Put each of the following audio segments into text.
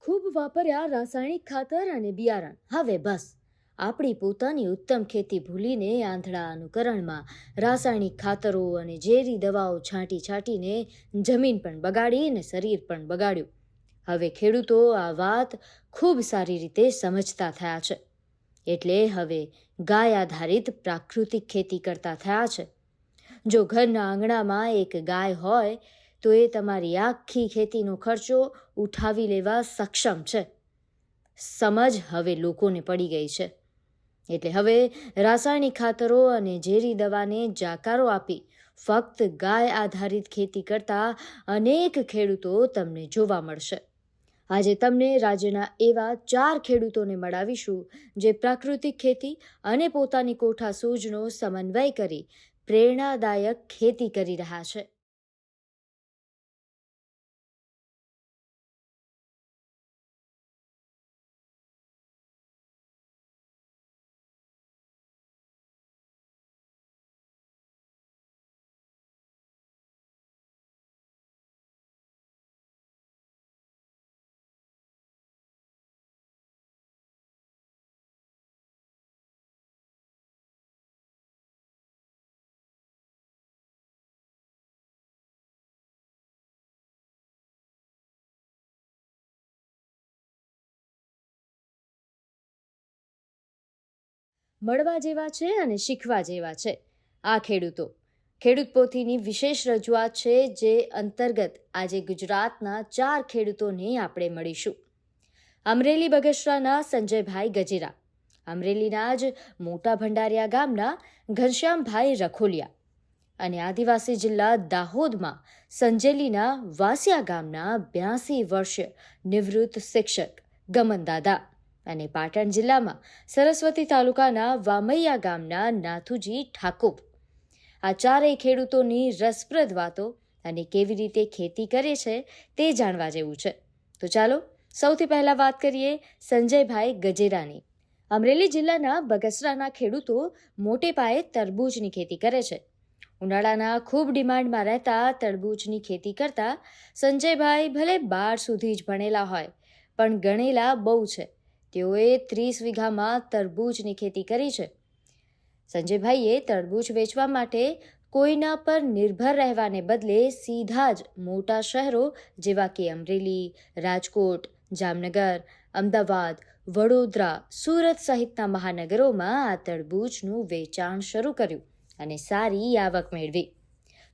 ખૂબ વાપર્યા રાસાયણિક ખાતર અને બિયારણ. હવે બસ આપણી પોતાની ઉત્તમ ખેતી ભૂલીને આંધળા અનુકરણમાં રાસાયણિક ખાતરો અને ઝેરી દવાઓ છાંટીને જમીન પણ બગાડી અને શરીર પણ બગાડ્યું. હવે ખેડૂતો આ વાત ખૂબ સારી રીતે સમજતા થયા છે. એટલે હવે ગાય આધારિત પ્રાકૃતિક ખેતી કરતા થયા છે. જો ઘરના આંગણામાં એક ગાય હોય તો એ તમારી આખી ખેતીનો ખર્ચો ઉઠાવી લેવા સક્ષમ છે. સમજ હવે લોકોને પડી ગઈ છે. એટલે હવે રાસાયણિક ખાતરો અને ઝેરી દવાને જાકારો આપી ફક્ત ગાય આધારિત ખેતી કરતા અનેક ખેડૂતો તમને જોવા મળશે. આજે તમને રાજ્યના એવા 4 ખેડૂતોને મળાવીશું જે પ્રાકૃતિક ખેતી અને પોતાની કોઠાસૂઝનો સમન્વય કરી પ્રેરણાદાયક ખેતી કરી રહ્યા છે. મળવા જેવા છે અને શીખવા જેવા છે આ ખેડૂત પોથીની વિશેષ રજૂઆત છે, જે અંતર્ગત આજે ગુજરાતના 4 ખેડૂતોને આપણે મળીશું. અમરેલી બગસરાના સંજયભાઈ ગજેરા, અમરેલીના જ મોટા ભંડારિયા ગામના ઘનશ્યામભાઈ રખોલિયા અને આદિવાસી જિલ્લા દાહોદમાં સંજેલીના વાસિયા ગામના 82 વર્ષીય નિવૃત્ત શિક્ષક ગમનદાદા અને પાટણ જિલ્લામાં સરસ્વતી તાલુકાના વામૈયા ગામના નાથુજી ઠાકોર. આ 4 ખેડૂતોની રસપ્રદ વાતો અને કેવી રીતે ખેતી કરે છે તે જાણવા જેવું છે. તો ચાલો સૌથી પહેલા વાત કરીએ સંજયભાઈ ગજેરાની. અમરેલી જિલ્લાના બગસરાના ખેડૂતો મોટે પાયે તરબૂચની ખેતી કરે છે. ઉનાળાના ખૂબ ડિમાન્ડમાં રહેતા તરબૂચની ખેતી કરતા સંજયભાઈ ભલે 12 સુધી જ ભણેલા હોય પણ ગણેલા બહુ છે. તેઓએ 30 વીઘામાં તરબૂચની ખેતી કરી છે. સંજયભાઈએ તરબૂચ વેચવા માટે કોઈના પર નિર્ભર રહેવાને બદલે સીધા જ મોટા શહેરો જેવા કે અમરેલી, રાજકોટ, જામનગર, અમદાવાદ, વડોદરા, સુરત સહિતના મહાનગરોમાં આ તરબૂચનું વેચાણ શરૂ કર્યું અને સારી આવક મેળવી.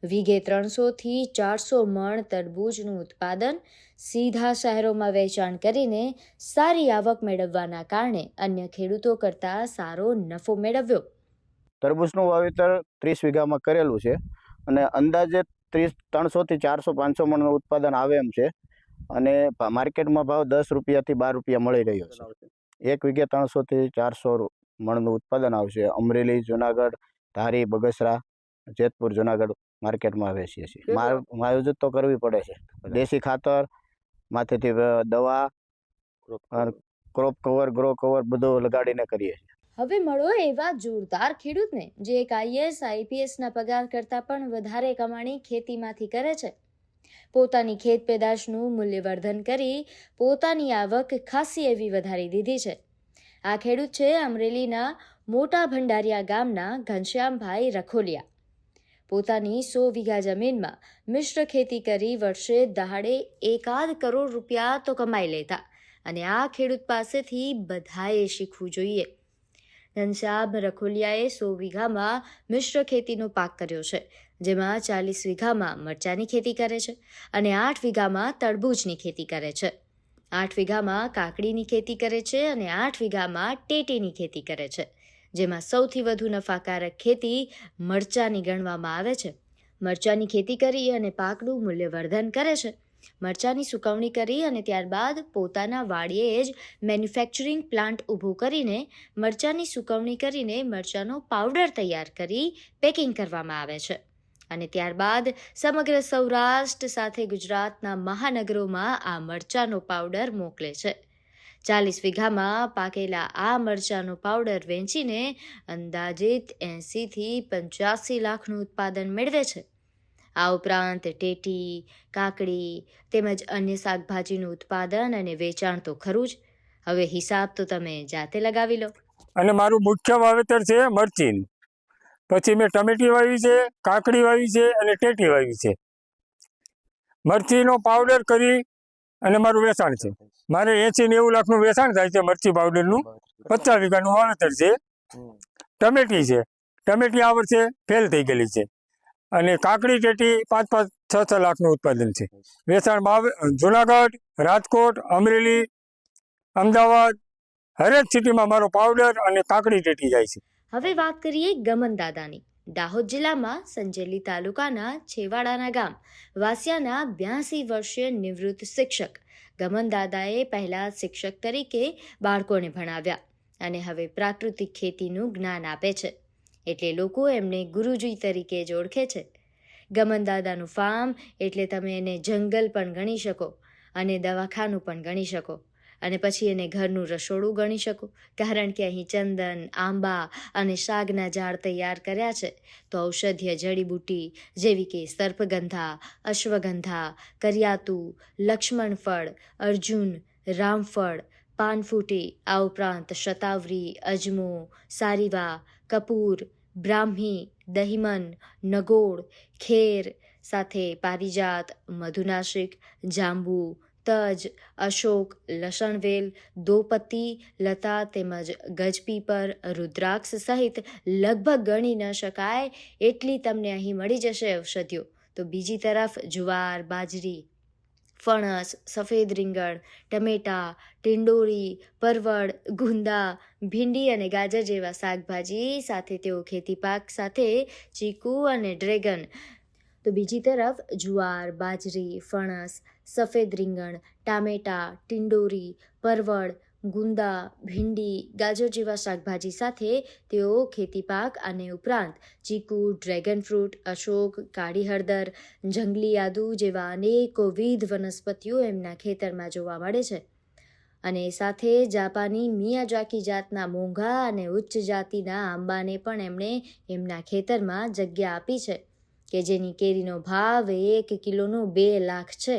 વીઘે 300થી 400 મણ તરબૂચનું ઉત્પાદન સીધા શહેરોમાં વેચાણ કરીને સારી આવક મેળવવાના કારણે અન્ય ખેડૂતો કરતાં સારો નફો મેળવ્યો. તરબૂચનું વાવેતર 30 વીઘામાં કરેલું છે અને અંદાજે 300થી 400 500 મણનું ઉત્પાદન આવે એમ છે અને માર્કેટમાં ભાવ 10 રૂપિયાથી 12 રૂપિયા મળી રહ્યો છે. 1 વીઘે 300થી 400 મણનું ઉત્પાદન આવશે. અમરેલી, જુનાગઢ, ધારી, બગસરા, જેતપુર, જુનાગઢ માર્કેટમાં વેચીએ છીએ. માવજત તો કરવી પડે છે. દેશી ખાતર, માથેથી દવા, ક્રોપ કવર, ગ્રો કવર બધું લગાડીને કરીએ છીએ. હવે મળો એવા જોરદાર ખેડૂતને જે એક IAS IPSના પગાર કરતાં પણ વધારે કમાણી ખેતીમાંથી કરે છે. પોતાની ખેત પેદાશનું મૂલ્યવર્ધન કરી પોતાની આવક ખાસી એવી વધારી દીધી છે. આ ખેડૂત છે અમરેલીના મોટા ભંડારિયા ગામના ઘનશ્યામભાઈ રખોલિયા. પોતાની 100 વીઘા જમીનમાં મિશ્ર ખેતી કરી વર્ષે દહાડે 1.5 કરોડ રૂપિયા તો કમાઈ લેતા અને આ ખેડૂત પાસેથી બધાએ શીખવું જોઈએ. ઘનશ્યામ રખોલિયાએ 100 વીઘામાં મિશ્ર ખેતીનો પાક કર્યો છે, જેમાં 40 વીઘામાં મરચાની ખેતી કરે છે અને 8 વીઘામાં તરબૂચની ખેતી કરે છે. 8 વીઘામાં કાકડીની ખેતી કરે છે અને 8 વીઘામાં ટેટીની ખેતી કરે છે, જેમાં સૌથી વધુ નફાકારક ખેતી મરચાની ગણવામાં આવે છે. મરચાની ખેતી કરી અને પાકનું મૂલ્યવર્ધન કરે છે. મરચાની સુકવણી કરી અને ત્યારબાદ પોતાના વાડીએ જ મેન્યુફેક્ચરિંગ પ્લાન્ટ ઊભો કરીને મરચાની સુકવણી કરીને મરચાનો પાવડર તૈયાર કરી પેકિંગ કરવામાં આવે છે અને ત્યારબાદ સમગ્ર સૌરાષ્ટ્ર સાથે ગુજરાતના મહાનગરોમાં આ મરચાનો પાવડર મોકલે છે. 40 વીઘામાં પાકેલા આ મરચાનો પાવડર વેચીને અંદાજિત 80થી 85 લાખનું ઉત્પાદન મેળવે છે. આ ઉપરાંત ટેટી, કાકડી તેમજ અન્ય શાકભાજીનું ઉત્પાદન અને વેચાણ તો ખરું જ. હવે હિસાબ તો તમે જાતે લગાવી લો. અને મારું મુખ્ય વાવેતર છે મરચીનું. પછી મેં ટમેટી વાવી છે, કાકડી વાવી છે અને ટેટી વાવી છે. મરચીનો પાવડર કરી અને મારું વેચાણ છે. મારે 80-90 લાખનું વેચાણ થાય છે મરચી પાવડરનું. 50 વીઘાનું વાવેતર છે. ટમેટી છે, ટમેટી આ વર્ષે ફેલ થઈ ગયેલી છે. અને કાકડી ટેટી 5-6 લાખનું ઉત્પાદન છે. વેચાણ જુનાગઢ, રાજકોટ, અમરેલી, અમદાવાદ હરેક સિટીમાં મારો પાવડર અને કાકડી ટેટી જાય છે. હવે વાત કરીએ ગમન દાદાની. દાહોદ જિલ્લામાં સંજેલી તાલુકાના છેવાડાના ગામ વાસિયાના 82 વર્ષીય નિવૃત્ત શિક્ષક ગમન દાદાએ પહેલા શિક્ષક તરીકે બાળકોને ભણાવ્યા અને હવે પ્રાકૃતિક ખેતીનું જ્ઞાન આપે છે. એટલે લોકો એમને ગુરુજી તરીકે જ ઓળખે છે. ગમન દાદાનું ફાર્મ એટલે તમે એને જંગલ પણ ગણી શકો અને દવાખાનું પણ ગણી શકો અને પછી એને ઘરનું રસોડું ગણી શકો, કારણ કે અહીં ચંદન, આંબા અને શાકના ઝાડ તૈયાર કર્યા છે. તો ઔષધીય જડીબુટ્ટી જેવી કે સર્પગંધા, અશ્વગંધા, કરિયાતુ, લક્ષ્મણ ફળ, અર્જુન, રામફળ, પાનફૂટી, આ ઉપરાંત શતાવરી, અજમો, સારીવા, કપૂર, બ્રાહ્મી, દહીમન, નગોળ, ખેર સાથે પારિજાત, મધુનાશિક, જાંબુ, તજ, અશોક, લસણવેલ, દોપત્તી, લતા તેમજ ગજપીપર, રુદ્રાક્ષ સહિત લગભગ ગણી ન શકાય એટલી તમને અહીં મળી જશે ઔષધિઓ. તો બીજી તરફ જુવાર, બાજરી, ફણસ, સફેદ રીંગણ, ટમેટા, ટિંડોરી, પરવળ, ગુંદા, ભીંડી અને ગાજર જેવા શાકભાજી સાથે તેઓ ખેતી પાક સાથે ચીકુ અને ડ્રેગન. તો બીજી તરફ જુવાર, બાજરી, ફણસ, સફેદ રીંગણ, ટામેટા, ટિંડોરી, પરવળ, ગુંદા, ભીંડી, ગાજર જેવા શાકભાજી સાથે તેઓ ખેતી પાક અને ઉપરાંત ચીકુ, ડ્રેગન ફ્રૂટ, અશોક, કાળી હળદર, જંગલી આદુ જેવા અનેકોવિધ વનસ્પતિઓ એમના ખેતરમાં જોવા મળે છે. અને સાથે જાપાની મિયાજાકી જાતના મોંઘા અને ઉચ્ચ જાતિના આંબાને પણ એમણે એમના ખેતરમાં જગ્યા આપી છે કે જેની કેરીનો ભાવ 1 કિલોનો 2 લાખ છે.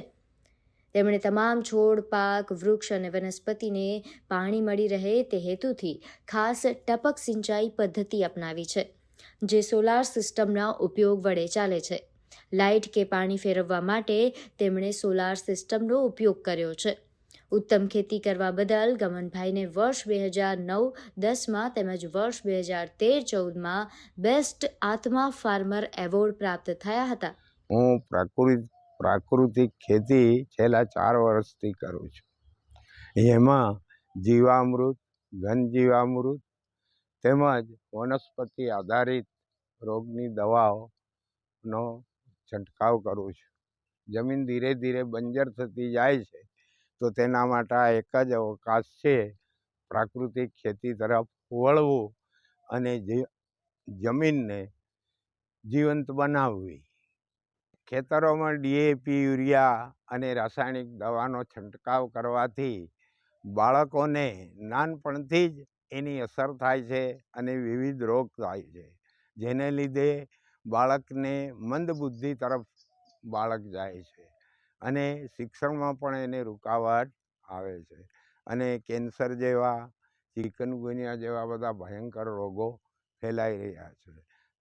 તેમણે તમામ છોડ, પાક, વૃક્ષ અને વનસ્પતિને પાણી મળી રહે તે હેતુથી ખાસ ટપક સિંચાઈ પદ્ધતિ અપનાવી છે, જે સોલાર સિસ્ટમના ઉપયોગ વડે ચાલે છે. લાઇટ કે પાણી ફેરવવા માટે તેમણે સોલાર સિસ્ટમનો ઉપયોગ કર્યો છે. ઉત્તમ ખેતી કરવા બદલ ગમનભાઈને વર્ષ 2009-10માં તેમજ વર્ષ 2013-14માં બેસ્ટ આત્મા ફાર્મર એવોર્ડ પ્રાપ્ત થયા હતા. હું પ્રાકૃતિક ખેતી છેલ્લા 4 વર્ષથી કરું છું. એમાં જીવામૃત, ઘન જીવામૃત તેમજ વનસ્પતિ આધારિત રોગની દવાઓનો છંટકાવ કરું છું. જમીન ધીરે ધીરે બંજર થતી જાય છે, તો તેના માટે આ એક જ અવકાશ છે પ્રાકૃતિક ખેતી તરફ વળવું અને જમીનને જીવંત બનાવવી. ખેતરોમાં ડીએપી, યુરિયા અને રાસાયણિક દવાનો છંટકાવ કરવાથી બાળકોને નાનપણથી જ એની અસર થાય છે અને વિવિધ રોગ થાય છે, જેને લીધે બાળકને મંદબુદ્ધિ તરફ બાળક જાય છે અને શિક્ષણમાં પણ એને રૂકાવટ આવે છે અને કેન્સર જેવા, ચિકનગુનિયા જેવા બધા ભયંકર રોગો ફેલાઈ રહ્યા છે.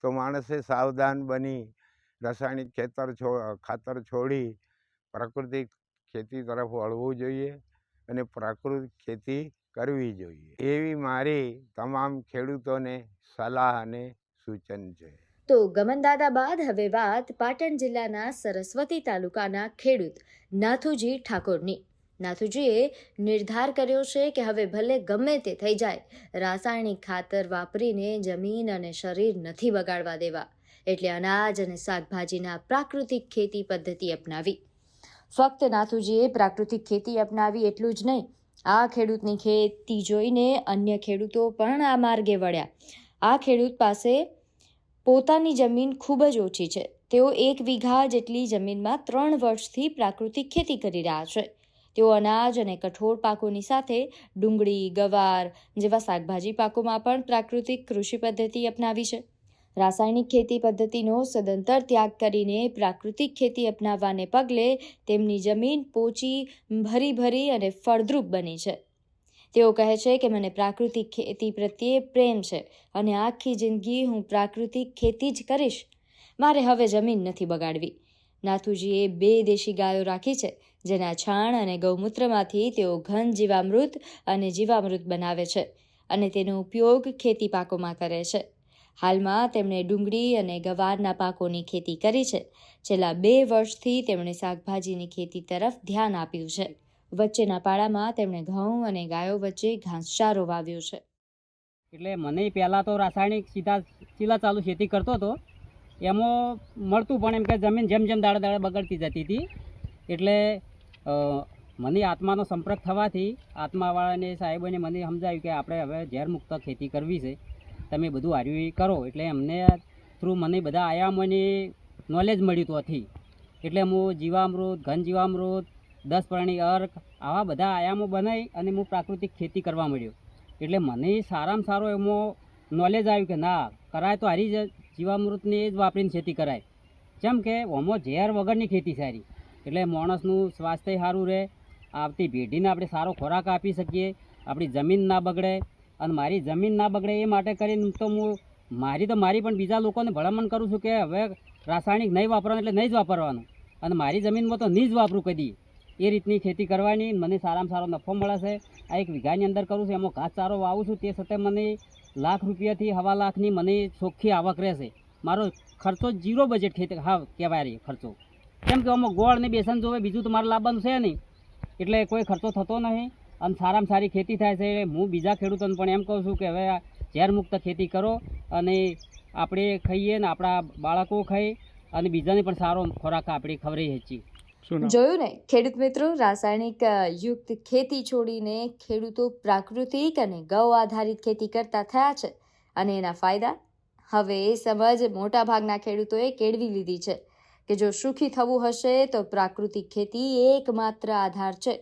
તો માણસે સાવધાન બની રાસાયણિક ખાતર છોડી પ્રાકૃતિક ખેતી તરફ વળવું જોઈએ અને પ્રાકૃતિક ખેતી કરવી જોઈએ, એવી મારી તમામ ખેડૂતોને સલાહ અને સૂચન છે. તો ગમનદાદા બાદ હવે વાત પાટણ જિલ્લાના સરસ્વતી તાલુકાના ખેડૂત નાથુજી ઠાકોરની. નાથુજીએ નિર્ધાર કર્યો છે કે હવે ભલે ગમે તે થઈ જાય, રાસાયણિક ખાતર વાપરીને જમીન અને શરીર નથી બગાડવા દેવા, એટલે અનાજ અને શાકભાજીના પ્રાકૃતિક ખેતી પદ્ધતિ અપનાવી. ફક્ત નાથુજીએ પ્રાકૃતિક ખેતી અપનાવી એટલું જ નહીં, આ ખેડૂતની ખેતી જોઈને અન્ય ખેડૂતો પણ આ માર્ગે વળ્યા. આ ખેડૂત પાસે પોતાની જમીન ખૂબ જ ઓછી છે. તેઓ 1 વીઘા જેટલી જમીનમાં 3 વર્ષથી પ્રાકૃતિક ખેતી કરી રહ્યા છે. તેઓ અનાજ અને કઠોળ પાકોની સાથે ડુંગળી, ગવાર જેવા શાકભાજી પાકોમાં પણ પ્રાકૃતિક કૃષિ પદ્ધતિ અપનાવી છે. રાસાયણિક ખેતી પદ્ધતિનો સદંતર ત્યાગ કરીને પ્રાકૃતિક ખેતી અપનાવવાને પગલે તેમની જમીન પોચી, ભરી અને ફળદ્રુપ બની છે. તેઓ કહે છે કે મને પ્રાકૃતિક ખેતી પ્રત્યે પ્રેમ છે અને આખી જિંદગી હું પ્રાકૃતિક ખેતી જ કરીશ. મારે હવે જમીન નથી બગાડવી. નાથુજીએ 2 દેશી ગાયો રાખી છે, જેના છાણ અને ગૌમૂત્રમાંથી તેઓ ઘન જીવામૃત અને જીવામૃત બનાવે છે અને તેનો ઉપયોગ ખેતી પાકોમાં કરે છે. હાલમાં તેમણે ડુંગળી અને ગવારના પાકોની ખેતી કરી છે. છેલ્લા 2 વર્ષથી તેમણે શાકભાજીની ખેતી તરફ ધ્યાન આપ્યું છે. વચ્ચેના પાડામાં તેમણે ઘઉં અને ગાયો વચ્ચે ઘાસચારો વાવ્યો છે. એટલે મને પહેલાં તો રાસાયણિક સીધા ચાલુ ખેતી કરતો હતો. એમાં મળતું પણ એમ કે જમીન જેમ જેમ દાડે બગડતી જતી હતી. એટલે મને આત્માનો સંપર્ક થવાથી આત્માવાળાને સાહેબોને મને સમજાવ્યું કે આપણે હવે ઝેરમુક્ત ખેતી કરવી છે, તમે બધું હાર્યું કરો. એટલે એમને થ્રુ મને બધા આયામોની નોલેજ મળ્યું હતું હતી. એટલે હું જીવામૃત, ઘન જીવામૃત, 10 પરણી અર્ક આવા બધા આયામો બનાવી અને હું પ્રાકૃતિક ખેતી કરવા મળ્યો. એટલે મને સારામાં સારો એમાં નોલેજ આવ્યું કે ના કરાય તો હારી જ જીવામૃતની જ વાપરીને ખેતી કરાય. જેમ કે ઓમાં ઝેર વગરની ખેતી સારી, એટલે માણસનું સ્વાસ્થ્ય સારું રહે, આવતી પેઢીને આપણે સારો ખોરાક આપી શકીએ, આપણી જમીન ના બગડે. અને મારી જમીન ના બગડે એ માટે કરીને તો હું મારી પણ બીજા લોકોને ભલામણ કરું છું કે હવે રાસાયણિક નહીં વાપરવાનું એટલે નહીં જ વાપરવાનું, અને મારી જમીનમાં તો નહીં જ વાપરું કદી. એ રીતની ખેતી કરવાની મને સારામાં સારો નફો મળે છે. આ 1 વીઘાની અંદર કરું છું, એમાં ઘાસચારો વાવું છું, તે છતાં મને લાખ રૂપિયાથી 1.5 લાખની મને ચોખ્ખી આવક રહેશે. મારો ખર્ચો 0 બજેટ ખેતી કહેવાય રહી ખર્ચો. કેમ કે આમાં ગોળ ને બેસન જોવે, બીજું તો મારે લાવવાનું છે નહીં, એટલે કોઈ ખર્ચો થતો નહીં અને સારામાં સારી ખેતી થાય છે. હું બીજા ખેડૂતોને પણ એમ કહું છું કે હવે ઝેરમુક્ત ખેતી કરો અને આપણે ખાઈએ ને આપણા બાળકો ખાઈ અને બીજાને પણ સારો ખોરાક આપણે ખવડાવીએ છીએ. જોયું ને ખેડૂત મિત્રો, રાસાયણિક યુક્ત ખેતી છોડીને ખેડૂતો પ્રાકૃતિક અને ગૌ આધારિત ખેતી કરતા થયા છે અને એના ફાયદા હવે એ સમજ મોટાભાગના ખેડૂતોએ કેળવી લીધી છે કે જો સુખી થવું હશે તો પ્રાકૃતિક ખેતી એકમાત્ર આધાર છે.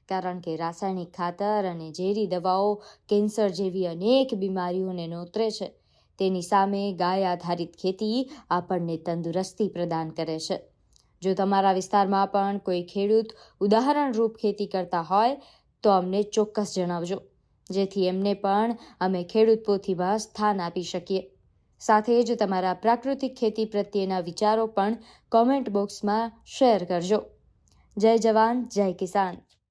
કારણ કે રાસાયણિક ખાતર અને ઝેરી દવાઓ કેન્સર જેવી અનેક બીમારીઓને નોતરે છે. તેની સામે ગાય આધારિત ખેતી આપણને તંદુરસ્તી પ્રદાન કરે છે. જો તમારા વિસ્તારમાં પણ કોઈ ખેડૂત ઉદાહરણરૂપ ખેતી કરતા હોય તો અમને ચોક્કસ જણાવજો, જેથી એમને પણ અમે ખેડૂત પોથીમાં સ્થાન આપી શકીએ. સાથે જ તમારા પ્રાકૃતિક ખેતી પ્રત્યેના વિચારો પણ કોમેન્ટ બોક્સમાં શેર કરજો. જય જવાન, જય કિસાન.